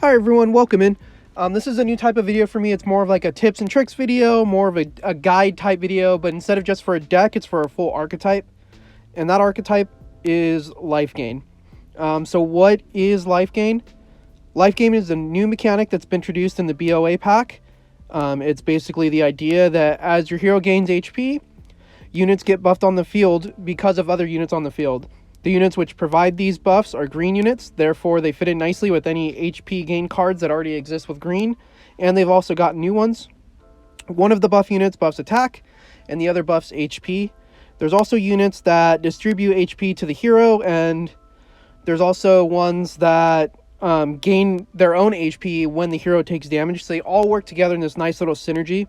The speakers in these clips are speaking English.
Hi everyone, welcome in. This is a new type of video for me. It's more of like a tips and tricks video, more of a guide type video, but instead of just for a deck, it's for a full archetype. And that archetype is life gain. So what is life gain? Life gain is a new mechanic that's been introduced in the BOA pack. It's basically the idea that as your hero gains HP, units get buffed on the field because of other units on the field. The units which provide these buffs are green units, therefore they fit in nicely with any HP gain cards that already exist with green, and they've also got new ones. One of the buff units buffs attack, and the other buffs HP. There's also units that distribute HP to the hero, and there's also ones that gain their own HP when the hero takes damage, so they all work together in this nice little synergy.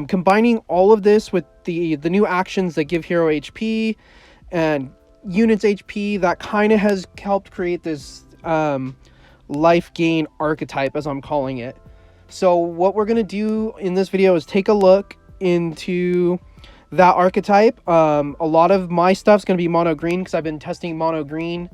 Combining all of this with the new actions that give hero HP and units HP, that kind of has helped create this life gain archetype, as I'm calling it. So what we're going to do in this video is take a look into that archetype. A lot of my stuff's going to be mono green because I've been testing mono green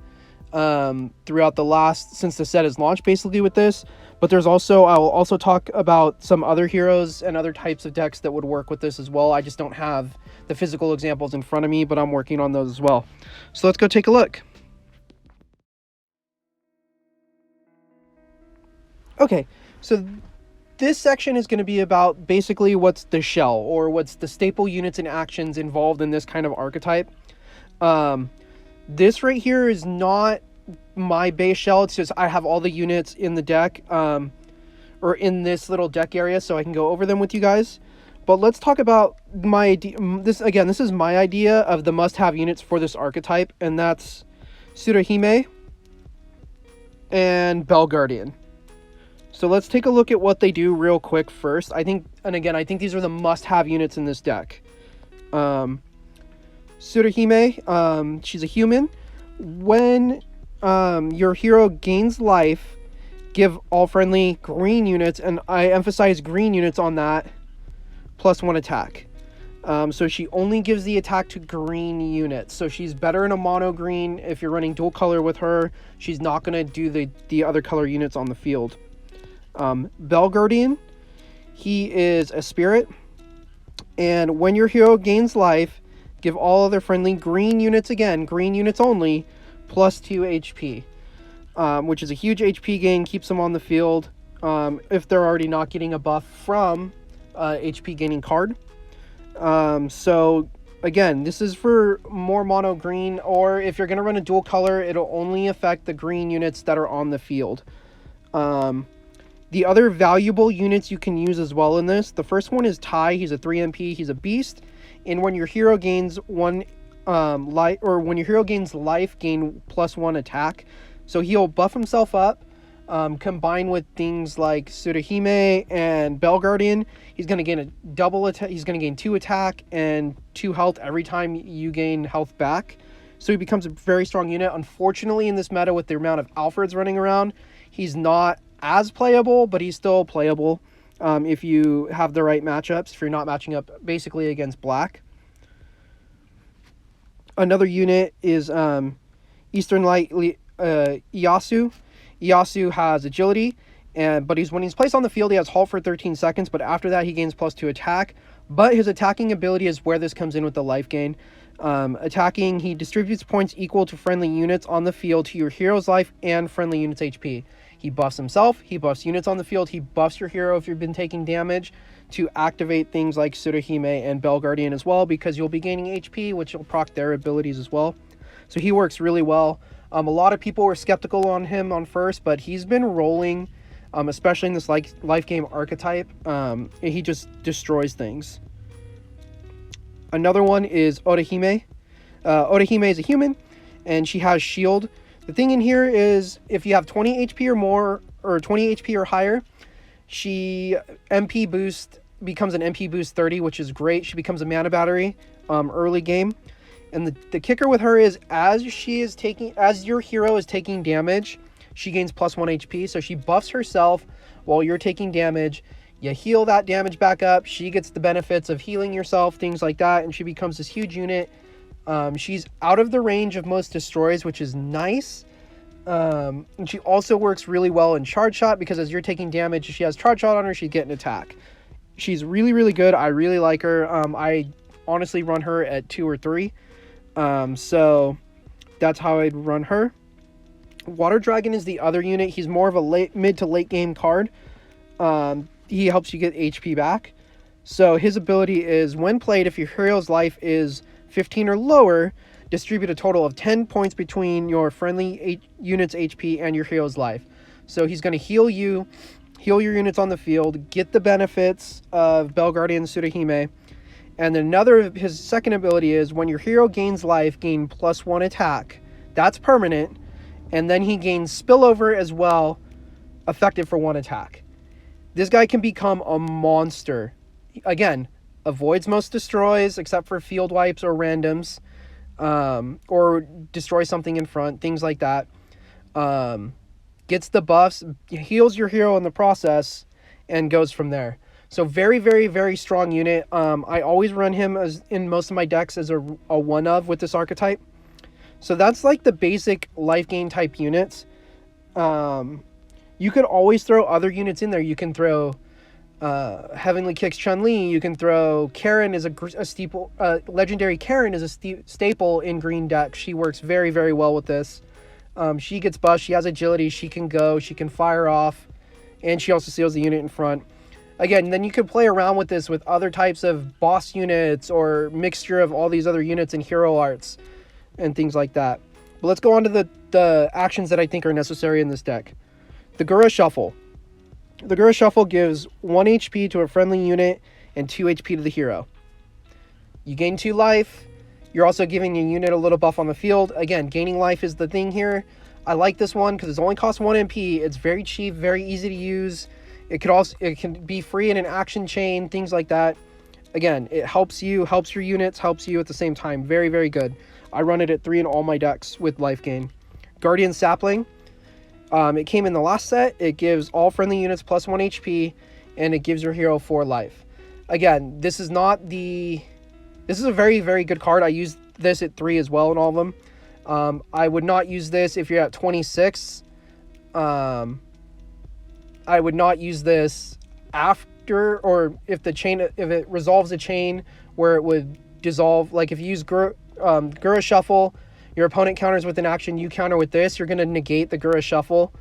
throughout since the set is launched basically with this. But there's also, I'll also talk about some other heroes and other types of decks that would work with this as well. I just don't have the physical examples in front of me, but I'm working on those as well. So let's go take a look. Okay, so this section is going to be about basically what's the shell, or what's the staple units and actions involved in this kind of archetype. This right here is not my base shell. It's just I have all the units in the deck, or in this little deck area, so I can go over them with you guys. But let's talk about my idea. This is my idea of the must-have units for this archetype, and that's Tsuruhime and Bell Guardian. So let's take a look at what they do real quick first. I think these are the must-have units in this deck. Tsuruhime, she's a human. When your hero gains life, give all friendly green units, and I emphasize green units on that, +1 attack. So she only gives the attack to green units. So she's better in a mono green. If you're running dual color with her, she's not going to do the other color units on the field. Bell Guardian, he is a spirit. And when your hero gains life, give all other friendly green units, again, green units only, +2 HP. Which is a huge HP gain, keeps them on the field if they're already not getting a buff from HP gaining card. So again, this is for more mono green, or if you're going to run a dual color, it'll only affect the green units that are on the field. The other valuable units you can use as well in this, the first one is Tai. He's a 3 MP, he's a beast, and when your hero gains when your hero gains life, gain +1 attack. So he'll buff himself up. Combined with things like Tsuruhime and Bell Guardian, he's going to gain a double attack. He's going to gain 2 attack and 2 health every time you gain health back. So he becomes a very strong unit. Unfortunately, in this meta, with the amount of Alfreds running around, he's not as playable, but he's still playable if you have the right matchups, if you're not matching up basically against black. Another unit is Eastern Light Iyasu. Iyasu has agility, but when he's placed on the field, he has halt for 13 seconds, but after that he gains +2 attack. But his attacking ability is where this comes in with the life gain. Attacking, he distributes points equal to friendly units on the field to your hero's life and friendly units HP. He buffs himself, he buffs units on the field, he buffs your hero if you've been taking damage, to activate things like Tsuruhime and Bell Guardian as well, because you'll be gaining HP, which will proc their abilities as well. So he works really well. A lot of people were skeptical on him on first, but he's been rolling, especially in this life game archetype. He just destroys things. Another one is Orihime. Orihime is a human, and she has shield. The thing in here is, if you have 20 HP or more, or 20 HP or higher, she MP boost becomes an MP boost 30, which is great. She becomes a mana battery early game. And the kicker with her is, as your hero is taking damage, she gains +1 HP. So she buffs herself while you're taking damage. You heal that damage back up. She gets the benefits of healing yourself, things like that, and she becomes this huge unit. She's out of the range of most destroys, which is nice. And she also works really well in charge shot, because as you're taking damage, she has charge shot on her, she's getting attack. She's really, really good. I really like her. I honestly run her at 2 or 3. So that's how I'd run her. Water Dragon is the other unit. He's more of a mid to late game card. He helps you get HP back. So his ability is, when played, if your hero's life is 15 or lower, distribute a total of 10 points between your friendly unit's HP and your hero's life. So he's going to heal you, heal your units on the field, get the benefits of Bell Guardian Tsuruhime. And then his second ability is, when your hero gains life, gain +1 attack. That's permanent. And then he gains spillover as well, effective for 1 attack. This guy can become a monster. Again, avoids most destroys except for field wipes or randoms, or destroy something in front, things like that. Gets the buffs, heals your hero in the process, and goes from there. So very, very, very strong unit. I always run him as in most of my decks as a one of with this archetype. So that's like the basic life gain type units. You could always throw other units in there. You can throw Heavenly Kicks Chun-Li. You can throw Karen as a staple. Legendary Karen is a staple in green decks. She works very, very well with this. She gets buffed. She has agility. She can go. She can fire off. And she also seals the unit in front. Again, then you could play around with this with other types of boss units or mixture of all these other units and hero arts and things like that. But let's go on to the actions that I think are necessary in this deck. The Gura Shuffle. The Gura Shuffle gives 1 HP to a friendly unit and 2 HP to the hero. You gain 2 life. You're also giving your unit a little buff on the field. Again, gaining life is the thing here. I like this one because it only costs 1 MP. It's very cheap, very easy to use. It can be free in an action chain, things like that. Again, it helps you, helps your units, helps you at the same time. Very, very good. I run it at 3 in all my decks with life gain. Guardian Sapling. It came in the last set. It gives all friendly units +1 HP, and it gives your hero 4 life. Again, this is a very, very good card. I use this at 3 as well in all of them. I would not use this if you're at 26. I would not use this after, or if it resolves a chain where it would dissolve. Like if you use Gura Shuffle, your opponent counters with an action, you counter with this, you're going to negate the Gura Shuffle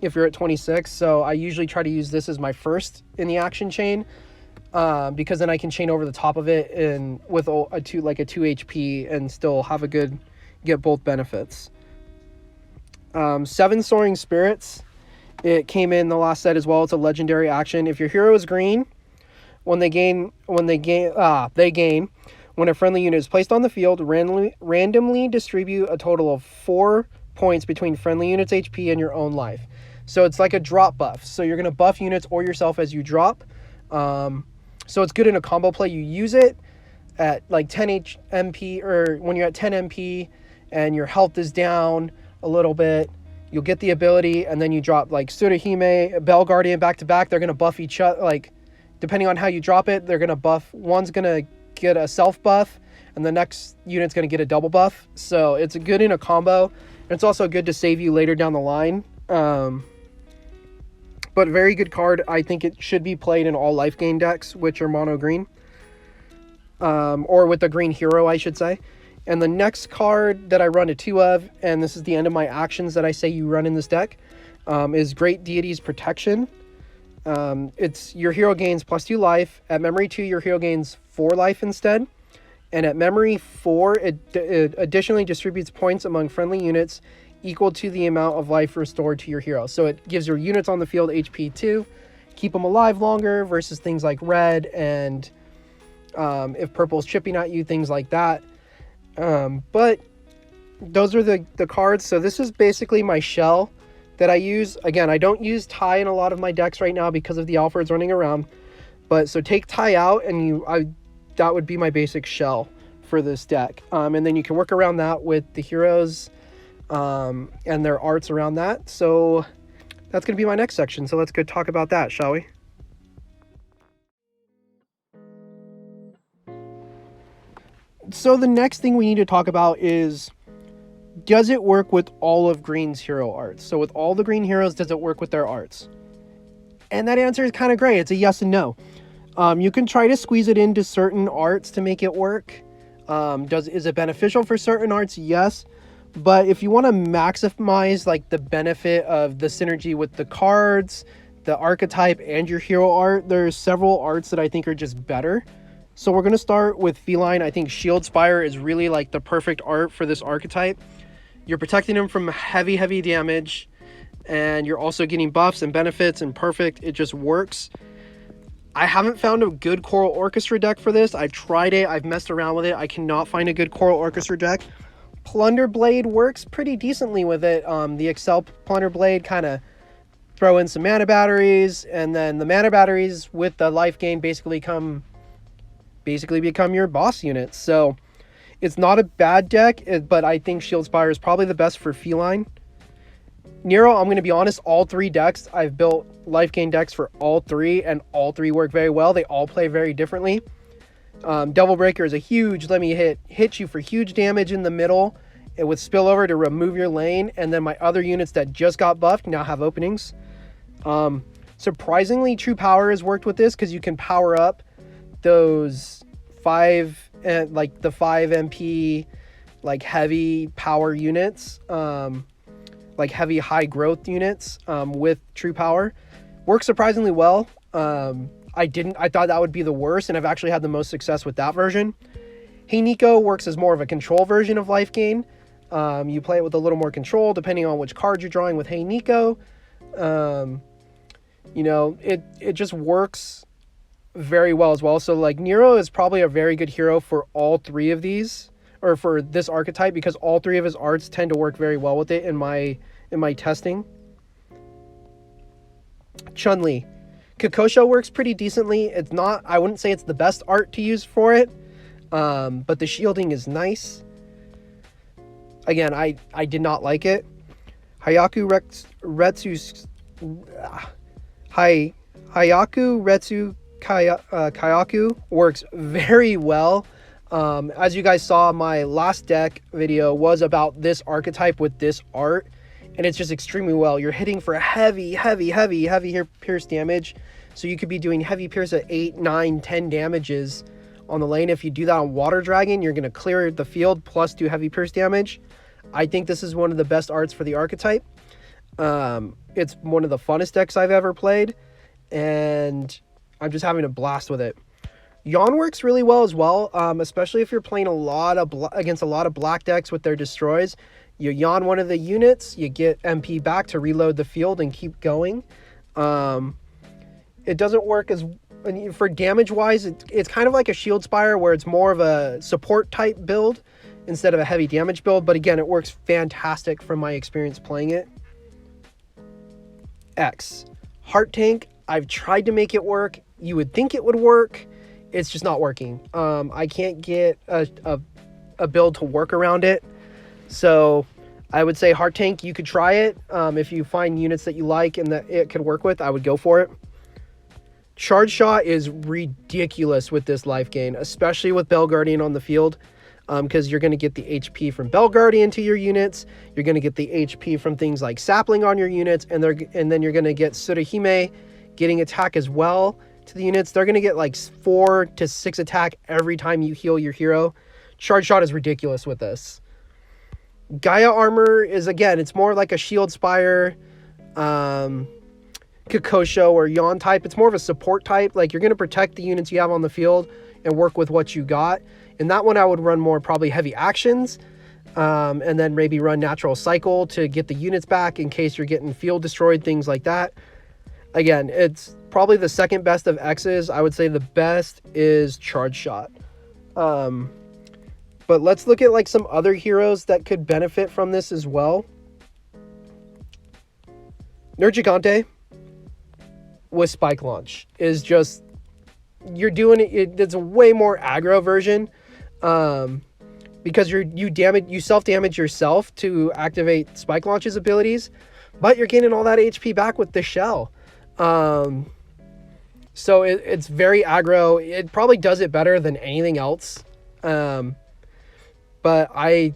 if you're at 26. So I usually try to use this as my first in the action chain, because then I can chain over the top of it and with a 2 HP and still have get both benefits. 7 Soaring Spirits. It came in the last set as well. It's a legendary action. If your hero is green, they gain when a friendly unit is placed on the field, randomly distribute a total of 4 points between friendly units' HP and your own life. So it's like a drop buff. So you're going to buff units or yourself as you drop. So it's good in a combo play. You use it at like 10 MP, or when you're at 10 MP and your health is down a little bit, you'll get the ability, and then you drop like Tsuruhime, Bell Guardian back to back. They're going to buff each other. Like, depending on how you drop it, they're going to buff. One's going to get a self buff, and the next unit's going to get a double buff. So it's good in a combo. And it's also good to save you later down the line. But very good card. I think it should be played in all life gain decks, which are mono green. Or with the green hero, I should say. And the next card that I run a 2 of, and this is the end of my actions that I say you run in this deck, is Great Deity's Protection. It's your hero gains +2 life. At memory 2, your hero gains 4 life instead. And at memory 4, it additionally distributes points among friendly units equal to the amount of life restored to your hero. So it gives your units on the field HP 2, keep them alive longer versus things like red, and if purple's chipping at you, things like that. But those are the cards. So this is basically my shell that I use. Again, I don't use Tai in a lot of my decks right now because of the Alfreds running around. But so take Tai out, and that would be my basic shell for this deck. And then you can work around that with the heroes and their arts around that. So that's going to be my next section. So let's go talk about that, shall we? So the next thing we need to talk about is does it work with all of green's hero arts? So with all the green heroes, does it work with their arts? And that answer is kind of gray. It's a yes and no. You can try to squeeze it into certain arts to make it work. Is it beneficial for certain arts? Yes. But if you want to maximize like the benefit of the synergy with the cards, the archetype, and your hero art, there's several arts that I think are just better. So we're going to start with Feline. I think Shield Spire is really like the perfect art for this archetype. You're protecting him from heavy damage, and you're also getting buffs and benefits and perfect. It just works. I haven't found a good Choral Orchestra deck for this. I've tried it. I've messed around with it. I cannot find a good Choral Orchestra deck. Plunder Blade works pretty decently with it. The Excel Plunder Blade kind of throw in some mana batteries, and then the mana batteries with the life gain basically become your boss units. So it's not a bad deck, but I think Shield Spire is probably the best for Feline. Nero, I'm going to be honest, all three decks, I've built life gain decks for all three, and all three work very well. They all play very differently. Devil Breaker is a huge, let me hit you for huge damage in the middle, and with spillover to remove your lane, and then my other units that just got buffed now have openings. Surprisingly, True Power has worked with this because you can power up those 5 MP like heavy power units, like heavy high growth units with True Power. Works surprisingly well. I thought that would be the worst, and I've actually had the most success with that version. Hey Nico works as more of a control version of life gain. You play it with a little more control depending on which card you're drawing with Hey Nico. You know, it just works very well as well. So like Nero is probably a very good hero for all three of these, or for this archetype, because all three of his arts tend to work very well with it in my testing. Chun-Li. Kokosho works pretty decently. It's not, I wouldn't say it's the best art to use for it, but the shielding is nice. Again, I did not like it. Hayaku Retsu Kayaku works very well. As you guys saw, my last deck video was about this archetype with this art, and it's just extremely well. You're hitting for heavy pierce damage, so you could be doing heavy pierce at 8, 9, 10 damages on the lane. If you do that on Water Dragon, you're going to clear the field plus do heavy pierce damage. I think this is one of the best arts for the archetype. It's one of the funnest decks I've ever played, and I'm just having a blast with it. Yawn works really well as well, especially if you're playing against a lot of black decks with their destroys. You yawn one of the units, you get MP back to reload the field and keep going. It doesn't work as for damage wise. It's kind of like a Shield Spire, where it's more of a support type build instead of a heavy damage build. But again, it works fantastic from my experience playing it. X. Heart Tank. I've tried to make it work. You would think it would work. It's just not working. I can't get a build to work around it. So I would say Heart Tank, you could try it. If you find units that you like and that it could work with, I would go for it. Charge Shot is ridiculous with this life gain, especially with Bell Guardian on the field, because you're going to get the HP from Bell Guardian to your units. You're going to get the HP from things like Sapling on your units, and then you're going to get Tsurahime getting attack as well to the units. They're going to get like 4 to 6 attack every time you heal your hero. Charge Shot is ridiculous with this. Gaia Armor is, again, it's more like a Shield Spire, Kokosho or Yawn type. It's more of a support type. Like, you're going to protect the units you have on the field and work with what you got. In that one, I would run more probably heavy actions, and then maybe run Natural Cycle to get the units back in case you're getting field destroyed, things like that. Again, it's probably the second best of X's. I would say the best is Charge Shot. But let's look at like some other heroes that could benefit from this as well. Nergigante with Spike Launch is just, you're doing it. It's a way more aggro version, because you self-damage yourself to activate Spike Launch's abilities, but you're getting all that HP back with the shell. So it's very aggro. It probably does it better than anything else. But I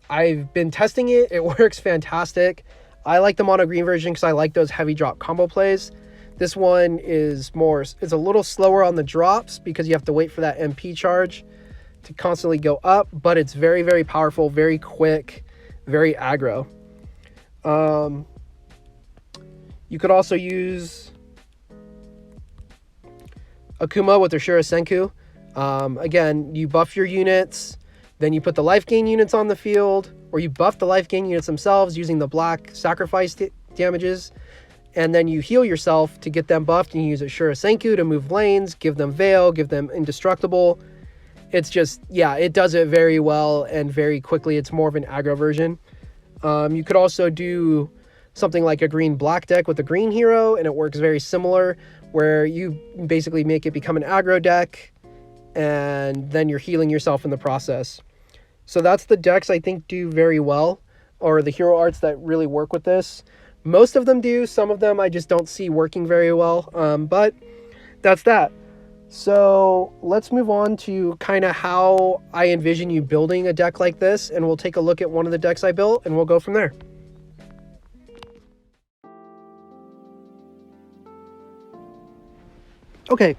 I've been testing it. It works fantastic. I like the mono green version because I like those heavy drop combo plays. This one is a little slower on the drops because you have to wait for that MP charge to constantly go up, but it's very, very powerful, very quick, very aggro. You could also use Akuma with Ashura Senku. Again, you buff your units, then you put the life gain units on the field, or you buff the life gain units themselves using the black sacrifice damages, and then you heal yourself to get them buffed, and you use Ashura Senku to move lanes, give them Veil, give them Indestructible. It's just, yeah, it does it very well and very quickly. It's more of an aggro version. You could also do something like a green-black deck with a green hero, and it works very similar, where you basically make it become an aggro deck, and then you're healing yourself in the process. So that's the decks I think do very well, or the hero arts that really work with this. Most of them do. Some of them I just don't see working very well, but that's that. So let's move on to kind of how I envision you building a deck like this, and we'll take a look at one of the decks I built, and we'll go from there. Okay,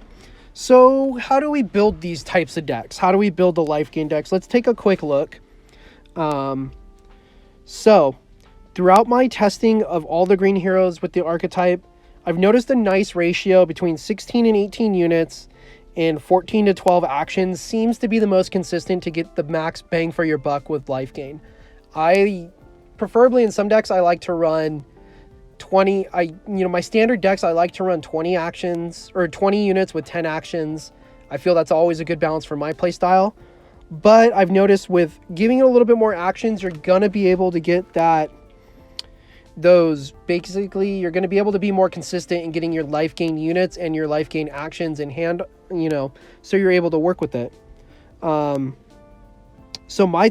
so how do we build these types of decks? How do we build the life gain decks? Let's take a quick look. So throughout my testing of all the green heroes with the archetype, I've noticed a nice ratio between 16 and 18 units and 14 to 12 actions seems to be the most consistent to get the max bang for your buck with life gain. Preferably in some decks, I like to run 20. My standard decks, I like to run 20 actions or 20 units with 10 actions. I feel that's always a good balance for my playstyle. But I've noticed with giving it a little bit more actions, you're going to be able to get basically you're going to be able to be more consistent in getting your life gain units and your life gain actions in hand, so you're able to work with it. So my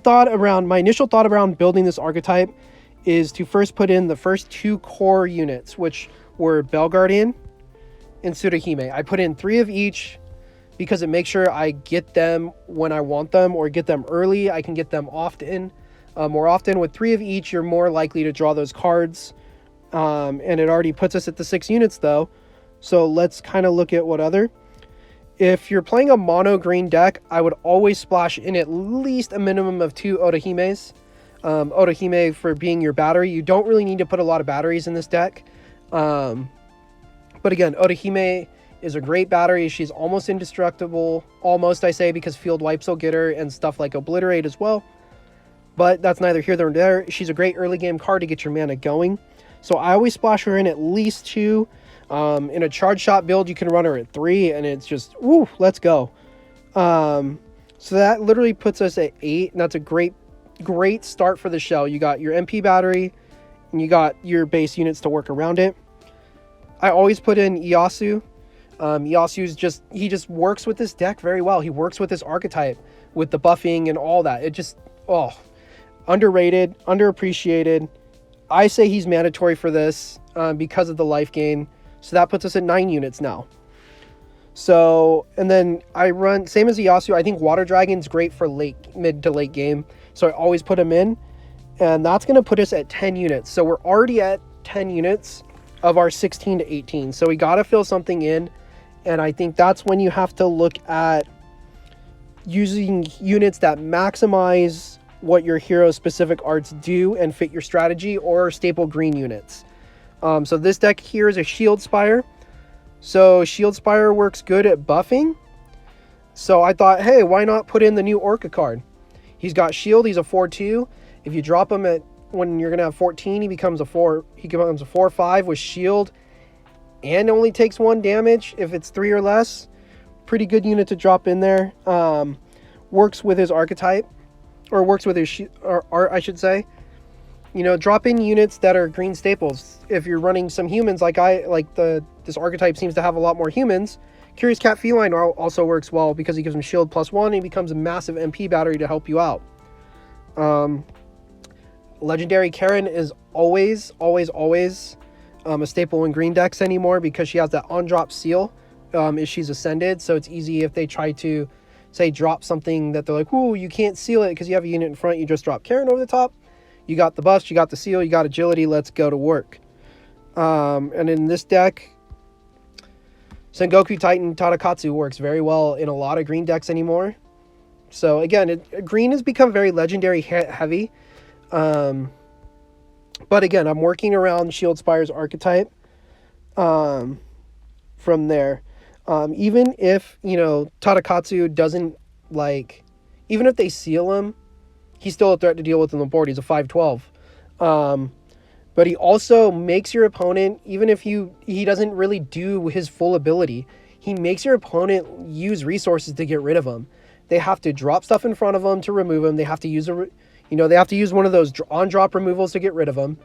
initial thought around building this archetype is to first put in the first 2 core units, which were Bell Guardian and Tsuruhime. I put in 3 of each because it makes sure I get them when I want them, or get them early. I can get them more often. With 3 of each, you're more likely to draw those cards. And it already puts us at the 6 units though. So let's kind of look at what other. If you're playing a mono green deck, I would always splash in at least a minimum of 2 Otohimes. Otohime for being your battery. You don't really need to put a lot of batteries in this deck. But again, Otohime is a great battery. She's almost indestructible. Almost, I say, because field wipes will get her and stuff like Obliterate as well. But that's neither here nor there. She's a great early game card to get your mana going. So I always splash her in at least 2. In a charge shot build, you can run her at 3, and it's just, woo, let's go. So that literally puts us at 8, and that's a great start for the shell. You got your MP battery, and you got your base units to work around it. I always put in Ieyasu. Ieyasu he just works with this deck very well. He works with this archetype, with the buffing and all that. It just, underrated, underappreciated. I say he's mandatory for this because of the life gain. So that puts us at 9 units now. So, and then I run, same as Ieyasu, I think Water Dragon's great for mid to late game. So I always put him in. And that's going to put us at 10 units. So we're already at 10 units of our 16 to 18. So we got to fill something in. And I think that's when you have to look at using units that maximize what your hero specific arts do and fit your strategy, or staple green units. So this deck here is a Shield Spire. So Shield Spire works good at buffing. So I thought, hey, why not put in the new Orca card? He's got shield, he's a 4/2. If you drop him when you're gonna have 14, he becomes a 4/5 with shield and only takes 1 damage if it's 3 or less. Pretty good unit to drop in there. Works with his archetype, or works with his art, I should say. Drop in units that are green staples. If you're running some humans, this archetype seems to have a lot more humans. Curious Cat Feline also works well because he gives him shield +1 and he becomes a massive MP battery to help you out. Legendary Karen is always a staple in green decks anymore because she has that on-drop seal if she's ascended. So it's easy if they try to say drop something that they're like, ooh, you can't seal it because you have a unit in front, you just drop Karen over the top. You got the buffs, you got the seal, you got agility, let's go to work. And in this deck, Sengoku Titan Tadakatsu works very well in a lot of green decks anymore. So again, green has become very legendary heavy. But again, I'm working around Shield Spire's archetype from there. Even if, you know, Tadakatsu doesn't, like, even if they seal him, he's still a threat to deal with on the board. He's a 5/12. But he also makes your opponent, even if he doesn't really do his full ability, he makes your opponent use resources to get rid of him. They have to drop stuff in front of him to remove him. They have to use they have to use one of those on-drop removals to get rid of him.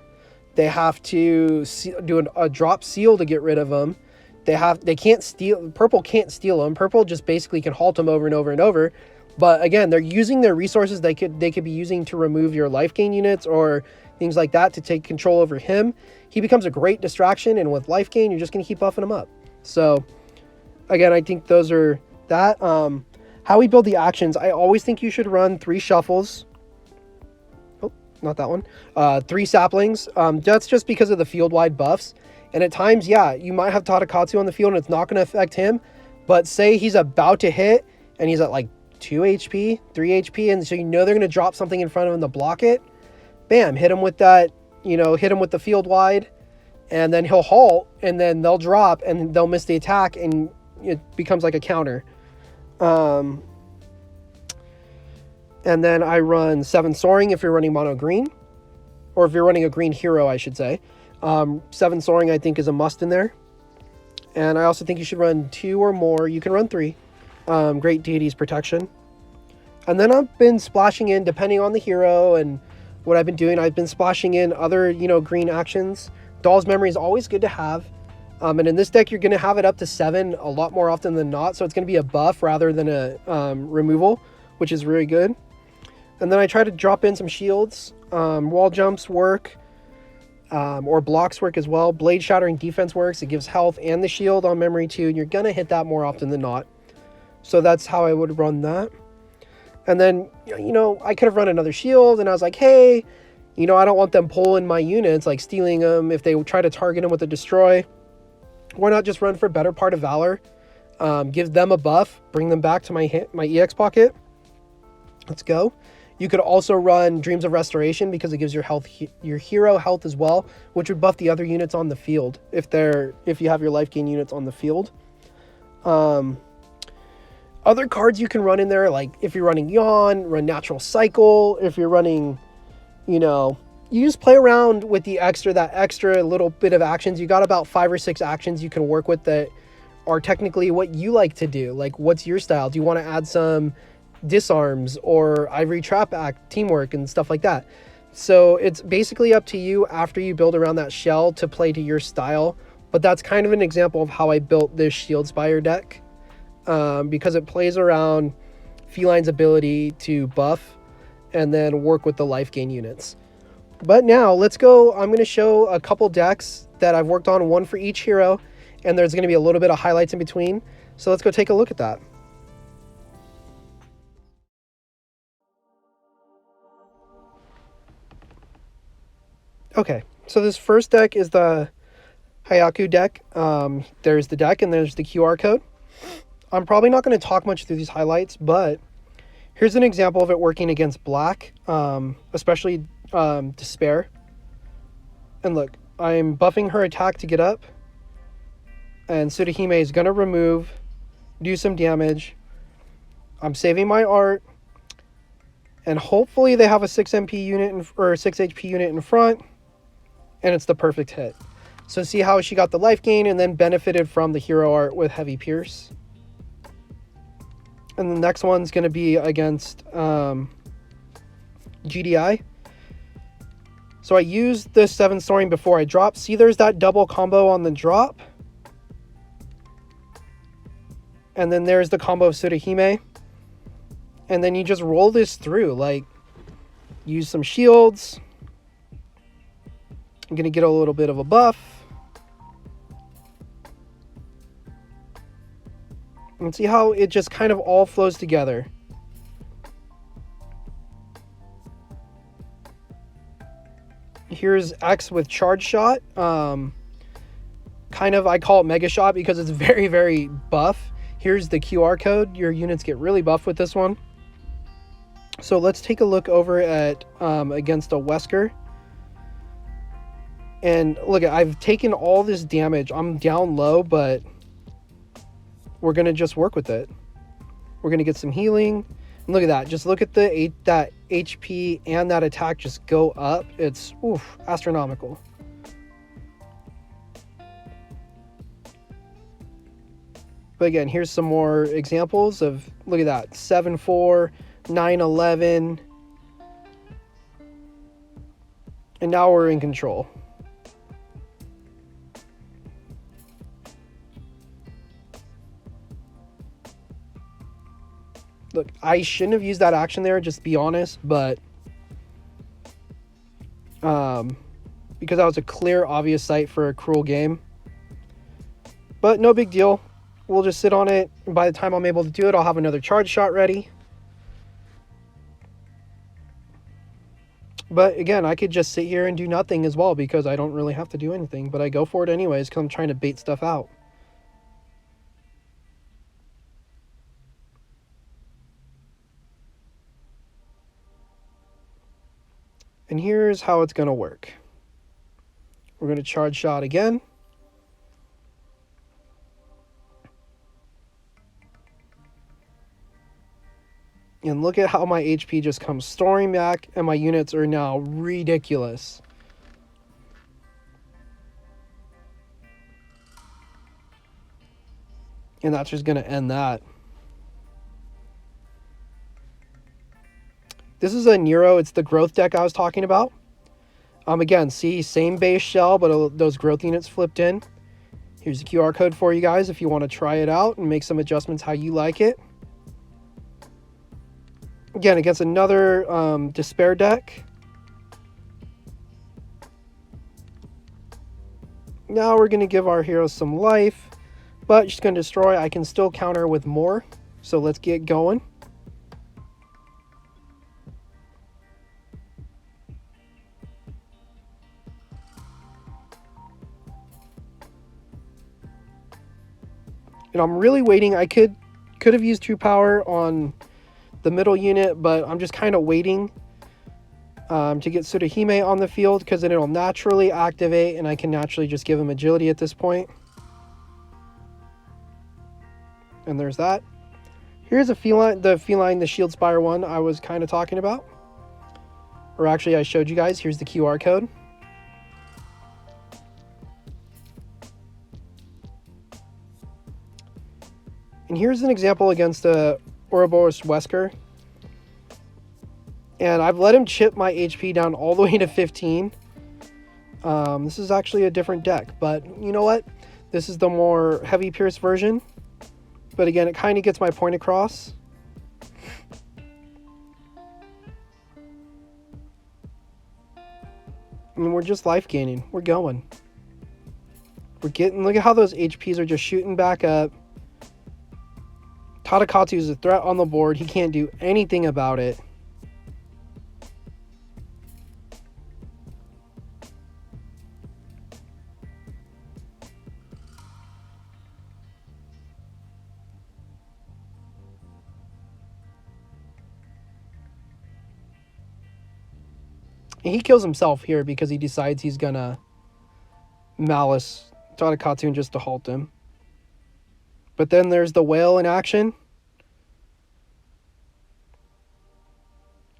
They have to do a drop seal to get rid of him. They can't steal. Purple can't steal him. Purple just basically can halt him over and over and over. But again, they're using their resources they could be using to remove your life gain units or things like that to take control over him. He becomes a great distraction, and with life gain, you're just going to keep buffing him up. So again, I think those are that. How we build the actions, I always think you should run 3 shuffles. Oh, not that one. 3 saplings. That's just because of the field-wide buffs. And at times, yeah, you might have Tadakatsu on the field and it's not going to affect him. But say he's about to hit and he's at like 2 HP, 3 HP, and so you know they're going to drop something in front of him to block it. Bam, hit him with that, hit him with the field wide, and then he'll halt, and then they'll drop, and they'll miss the attack, and it becomes like a counter. And then I run 7 Soaring if you're running mono green, or if you're running a green hero, I should say. 7 Soaring I think is a must in there. And I also think you should run 2 or more. You can run 3. Great Deity's Protection. And then I've been splashing in, depending on the hero and what I've been doing, I've been splashing in other, green actions. Doll's Memory is always good to have. And in this deck, you're going to have it up to 7 a lot more often than not. So it's going to be a buff rather than a removal, which is really good. And then I try to drop in some shields. Wall jumps work, or blocks work as well. Blade Shattering Defense works. It gives health and the shield on memory too. And you're going to hit that more often than not. So that's how I would run that. And then, I could have run another shield, and I was like, hey, I don't want them pulling my units, like stealing them if they try to target them with a destroy. Why not just run for Better Part of Valor? Give them a buff, bring them back to my EX pocket. Let's go. You could also run Dreams of Restoration because it gives your hero health as well, which would buff the other units on the field if you have your life gain units on the field. Other cards you can run in there, like if you're running Yawn, run Natural Cycle. If you're running, you just play around with that extra little bit of actions. You got about 5 or 6 actions you can work with that are technically what you like to do. Like, what's your style? Do you want to add some disarms or Ivory Trap Act teamwork and stuff like that? So it's basically up to you after you build around that shell to play to your style. But that's kind of an example of how I built this Shield Spire deck. Because it plays around Feline's ability to buff and then work with the life gain units. But now let's go. I'm going to show a couple decks that I've worked on, one for each hero, and there's going to be a little bit of highlights in between. So let's go take a look at that. Okay, so this first deck is the Hayaku deck. There's the deck and there's the QR code. I'm probably not going to talk much through these highlights, but here's an example of it working against black, especially Despair. And look, I'm buffing her attack to get up, and Tsuruhime is going to remove, do some damage. I'm saving my art, and hopefully they have a 6 MP unit or 6 HP unit in front, and it's the perfect hit. So see how she got the life gain and then benefited from the hero art with Heavy Pierce. And the next one's going to be against GDI. So I used the 7 Soaring before I drop. See, there's that double combo on the drop. And then there's the combo of Tsuruhime. And then you just roll this through. Like, use some shields. I'm going to get a little bit of a buff. And see how it just kind of all flows together. Here's X with charge shot. Kind of, I call it mega shot because it's very, very buff. Here's the QR code. Your units get really buff with this one. So let's take a look over at against a Wesker. And look, I've taken all this damage. I'm down low, but we're going to just work with it. We're going to get some healing. And look at that. Just look at that HP and that attack just go up. It's astronomical. But again, here's some more examples of, look at that, 7-4, 9-11. And now we're in control. Look, I shouldn't have used that action there, just to be honest, but because that was a clear, obvious sight for a cruel game. But no big deal. We'll just sit on it, and by the time I'm able to do it, I'll have another charge shot ready. But again, I could just sit here and do nothing as well because I don't really have to do anything, but I go for it anyways because I'm trying to bait stuff out. And here's how it's going to work. We're going to charge shot again. And look at how my HP just comes storming back, and my units are now ridiculous. And that's just going to end that. This is a Nero. It's the growth deck I was talking about. Again, see, same base shell, but those growth units flipped in. Here's the QR code for you guys if you want to try it out and make some adjustments how you like it. Again, against another Despair deck. Now we're going to give our heroes some life, but she's going to destroy. I can still counter with more, so let's get going. And I'm really waiting. I could have used true power on the middle unit, but I'm just kind of waiting to get Tsuruhime on the field because then it'll naturally activate and I can naturally just give him agility at this point. And there's that. Here's a feline, the Shield Spire one I was kind of talking about. Or actually I showed you guys. Here's the QR code. And here's an example against a Ouroboros Wesker. And I've let him chip my HP down all the way to 15. This is actually a different deck, but you know what? This is the more heavy pierce version. But again, it kind of gets my point across. And we're just life gaining. We're going. We're getting, look at how those HPs are just shooting back up. Tadakatsu is a threat on the board. He can't do anything about it. And he kills himself here because he decides he's gonna malice Tadakatsu just to halt him. But then there's the whale in action.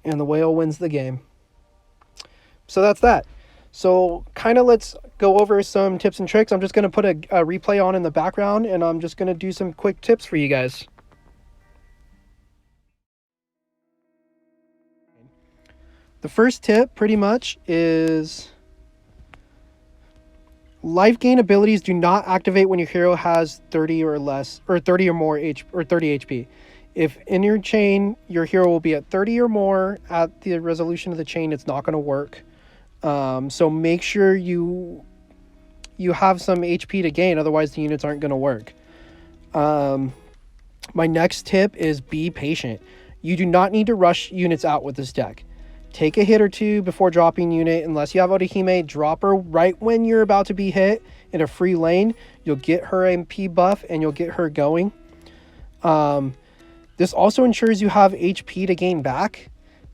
And the whale wins the game. So that's that. So kind of let's go over some tips and tricks. I'm just going to put a replay on in the background. And I'm just going to do some quick tips for you guys. The first tip pretty much is life gain abilities do not activate when your hero has 30 or less, or 30 or more 30 HP. If in your chain, your hero will be at 30 or more at the resolution of the chain, it's not going to work. So make sure you have some HP to gain, otherwise the units aren't going to work. My next tip is be patient. You do not need to rush units out with this deck. Take a hit or two before dropping unit. Unless you have Orihime, drop her right when you're about to be hit in a free lane. You'll get her MP buff and you'll get her going. This also ensures you have HP to gain back.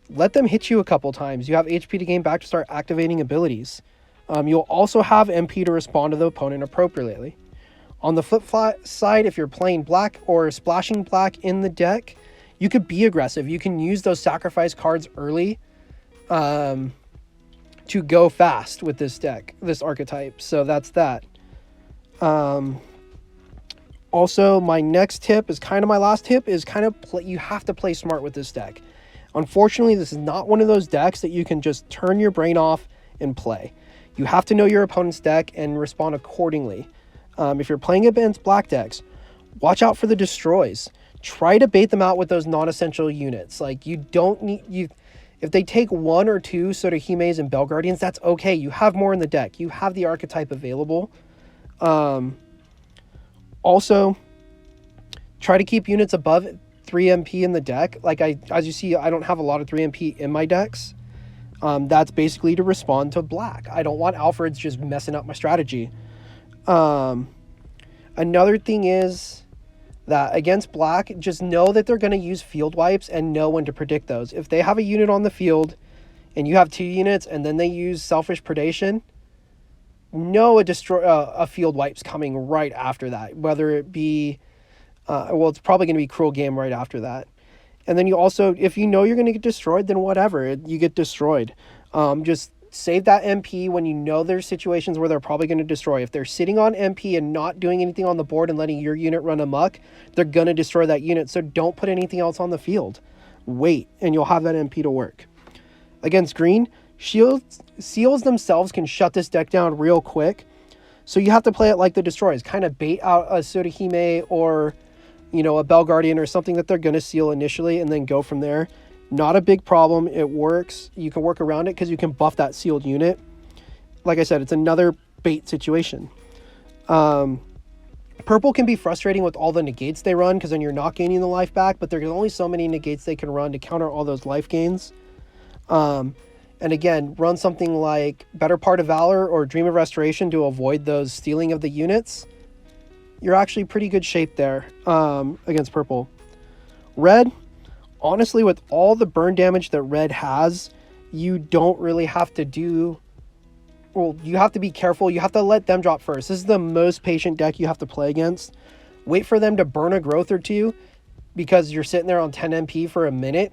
Let them hit you a couple times. You have HP to gain back to start activating abilities. You'll also have MP to respond to the opponent appropriately. On the flip side, if you're playing black or splashing black in the deck, you could be aggressive. You can use those sacrifice cards early to go fast with this deck, this archetype. So that's that. Also, my next tip is kind of my last tip is you have to play smart with this deck. Unfortunately, this is not one of those decks that you can just turn your brain off and play. You have to know your opponent's deck and respond accordingly. If you're playing against black decks, watch out for the destroys. Try to bait them out with those non-essential units. Like, you don't need... If they take 1 or 2 Sotohimes and Bell Guardians, that's okay. You have more in the deck. You have the archetype available. Also, try to keep units above 3 MP in the deck. Like, as you see, I don't have a lot of 3 MP in my decks. That's basically to respond to black. I don't want Alfreds just messing up my strategy. Another thing is that against black, just know that they're going to use field wipes and know when to predict those. If they have a unit on the field and you have 2 units and then they use selfish predation, know a field wipe's coming right after that, whether it be well, it's probably going to be Cruel Game right after that. And then you also, if you know you're going to get destroyed, then whatever, you get destroyed. Just save that MP when you know there's situations where they're probably going to destroy. If they're sitting on MP and not doing anything on the board and letting your unit run amok, they're going to destroy that unit. So don't put anything else on the field. Wait, and you'll have that MP to work. Against green, seals themselves can shut this deck down real quick. So you have to play it like the destroys. Kind of bait out a Sotohime or, you know, a Bell Guardian or something that they're going to seal initially and then go from there. Not a big problem. It works. You can work around it because you can buff that sealed unit. Like I said, it's another bait situation. Purple can be frustrating with all the negates they run because then you're not gaining the life back, but there's only so many negates they can run to counter all those life gains. And again, run something like Better Part of Valor or Dream of Restoration to avoid those stealing of the units. You're actually pretty good shape there against purple. Red, honestly, with all the burn damage that red has, you don't really have to do... Well, you have to be careful. You have to let them drop first. This is the most patient deck you have to play against. Wait for them to burn a growth or two because you're sitting there on 10 MP for a minute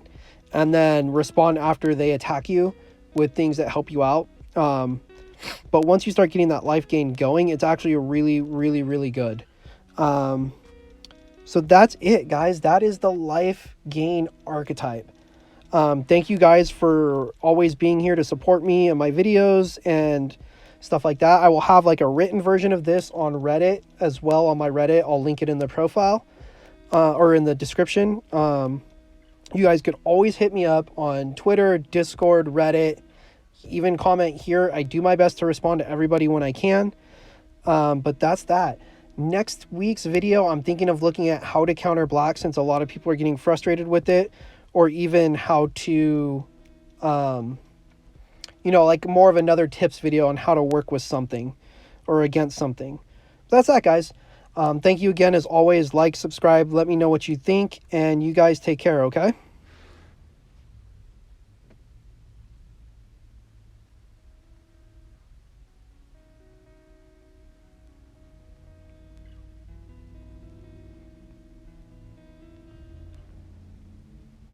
and then respond after they attack you with things that help you out. But once you start getting that life gain going, it's actually really, really, really good. So that's it, guys. That is the life gain archetype. Thank you guys for always being here to support me and my videos and stuff like that. I will have like a written version of this on Reddit as well on my Reddit. I'll link it in the profile or in the description. You guys could always hit me up on Twitter, Discord, Reddit, even comment here. I do my best to respond to everybody when I can. But that's that. Next week's video, I'm thinking of looking at how to counter black since a lot of people are getting frustrated with it, or even how to, you know, like more of another tips video on how to work with something or against something. That's that, guys. Thank you again, as always. Like, subscribe, let me know what you think, and you guys take care, okay?